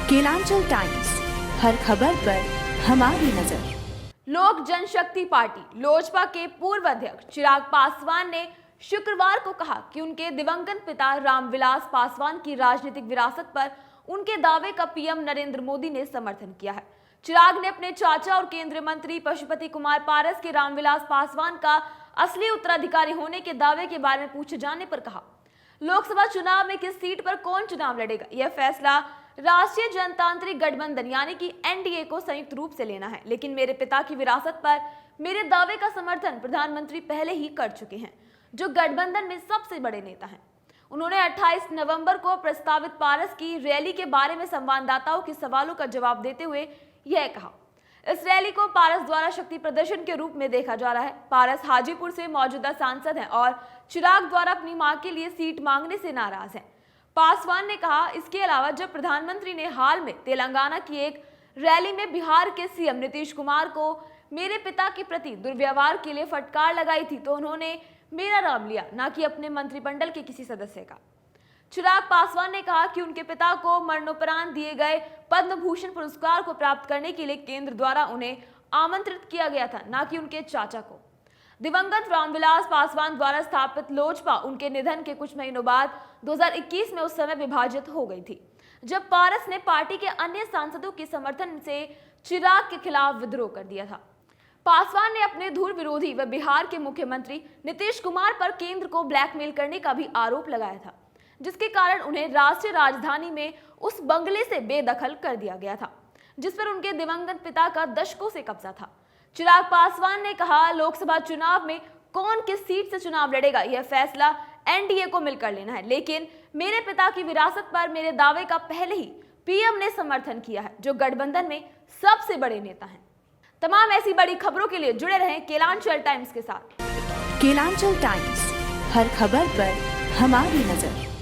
Kelanchal times, हर खबर पर हमारी नजर। लोक जनशक्ति पार्टी लोजपा के पूर्व अध्यक्ष चिराग पासवान ने शुक्रवार को कहा कि उनके दिवंगत पिता रामविलास पासवान की राजनीतिक विरासत पर उनके दावे का पीएम नरेंद्र मोदी ने समर्थन किया है। चिराग ने अपने चाचा और केंद्रीय मंत्री पशुपति कुमार पारस के रामविलास पासवान का असली उत्तराधिकारी होने के दावे के बारे में पूछे जाने पर कहा, लोकसभा चुनाव में किस सीट पर कौन चुनाव लड़ेगा, यह फैसला राष्ट्रीय जनतांत्रिक गठबंधन यानी कि एनडीए को संयुक्त रूप से लेना है, लेकिन मेरे पिता की विरासत पर मेरे दावे का समर्थन प्रधानमंत्री पहले ही कर चुके हैं, जो गठबंधन में सबसे बड़े नेता हैं। उन्होंने 28 नवंबर को प्रस्तावित पारस की रैली के बारे में संवाददाताओं के सवालों का जवाब देते हुए यह कहा, इस रैली को पारस द्वारा शक्ति प्रदर्शन के रूप में देखा जा रहा है। पारस हाजीपुर से मौजूदा सांसद हैं और चिराग द्वारा अपनी मां के लिए सीट मांगने से नाराज हैं। पासवान ने कहा, इसके अलावा जब प्रधानमंत्री ने हाल में तेलंगाना की एक रैली में बिहार के सीएम नीतीश कुमार को मेरे पिता के प्रति दुर्व्यवहार के लिए फटकार लगाई थी, तो उन्होंने मेरा नाम लिया, न कि अपने मंत्रिमंडल के किसी सदस्य का। चिराग पासवान ने कहा कि उनके पिता को मरणोपरांत दिए गए पद्म भूषण पुरस्कार को प्राप्त करने के लिए केंद्र द्वारा उन्हें आमंत्रित किया गया था, न कि उनके चाचा को। दिवंगत रामविलास पासवान द्वारा स्थापित लोजपा उनके निधन के कुछ महीनों बाद 2021 में उस समय विभाजित हो गई थी, जब पारस ने पार्टी के अन्य सांसदों के समर्थन से चिराग के खिलाफ विद्रोह कर दिया था। पासवान ने अपने धुर विरोधी व बिहार के मुख्यमंत्री नीतीश कुमार पर केंद्र को ब्लैकमेल करने का भी आरोप लगाया था, जिसके कारण उन्हें राष्ट्रीय राजधानी में उस बंगले से बेदखल कर दिया गया था, जिस पर उनके दिवंगत पिता का दशकों से कब्जा था। चिराग पासवान ने कहा, लोकसभा चुनाव में कौन किस सीट से चुनाव लड़ेगा, यह फैसला एनडीए को मिलकर लेना है, लेकिन मेरे पिता की विरासत पर मेरे दावे का पहले ही पीएम ने समर्थन किया है, जो गठबंधन में सबसे बड़े नेता हैं। तमाम ऐसी बड़ी खबरों के लिए जुड़े रहें केलांचल टाइम्स के साथ। केलांचल टाइम्स, हर खबर पर हमारी नजर।